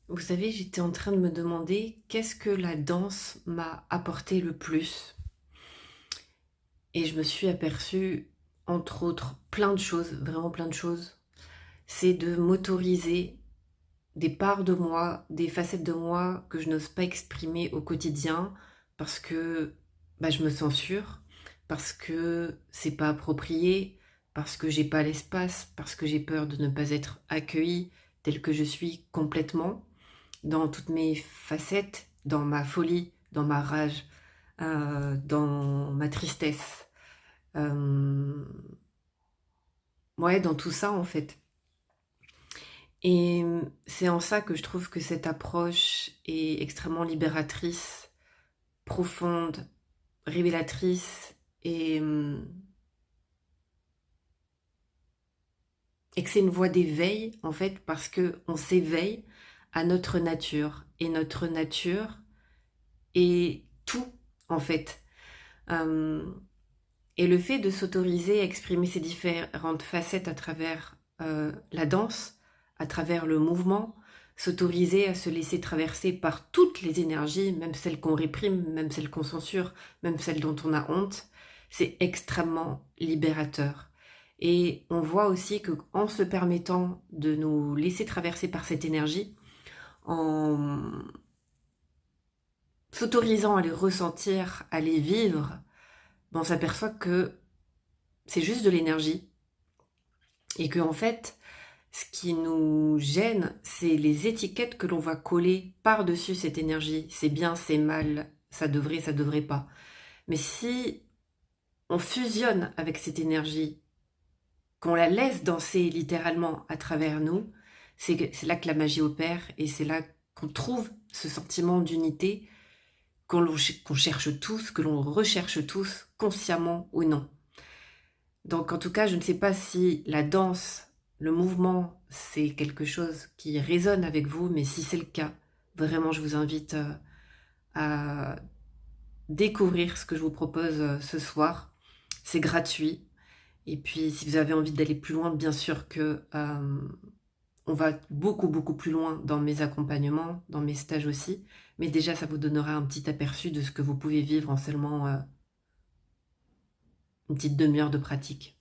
Vous savez, j'étais en train de me demander qu'est-ce que la danse m'a apporté le plus. Et je me suis aperçue, entre autres, plein de choses, vraiment plein de choses. C'est de m'autoriser des parts de moi, des facettes de moi que je n'ose pas exprimer au quotidien parce que je me censure, parce que c'est pas approprié, parce que j'ai pas l'espace, parce que j'ai peur de ne pas être accueillie telle que je suis complètement, dans toutes mes facettes, dans ma folie, dans ma rage, dans ma tristesse. Euh, ouais, dans tout ça en fait. Et c'est en ça que je trouve que cette approche est extrêmement libératrice, profonde, révélatrice et que c'est une voie d'éveil en fait parce que on s'éveille à notre nature et notre nature est tout en fait. Euh, Et le fait de s'autoriser à exprimer ces différentes facettes à travers la danse, à travers le mouvement, s'autoriser à se laisser traverser par toutes les énergies, même celles qu'on réprime, même celles qu'on censure, même celles dont on a honte, c'est extrêmement libérateur. Et on voit aussi que en se permettant de nous laisser traverser par cette énergie, en s'autorisant à les ressentir, à les vivre, on s'aperçoit que c'est juste de l'énergie et que en fait, ce qui nous gêne, c'est les étiquettes que l'on va coller par-dessus cette énergie. C'est bien, c'est mal, ça devrait pas. Mais si on fusionne avec cette énergie, qu'on la laisse danser littéralement à travers nous, c'est là que la magie opère et c'est là qu'on trouve ce sentiment d'unité qu'on cherche tous, que l'on recherche tous, consciemment ou non. Donc en tout cas, je ne sais pas si la danse, le mouvement, c'est quelque chose qui résonne avec vous, mais si c'est le cas, vraiment, je vous invite à découvrir ce que je vous propose ce soir. C'est gratuit. Et puis, si vous avez envie d'aller plus loin, bien sûr que on va beaucoup, beaucoup plus loin dans mes accompagnements, dans mes stages aussi. Mais déjà, ça vous donnera un petit aperçu de ce que vous pouvez vivre en seulement une petite demi-heure de pratique.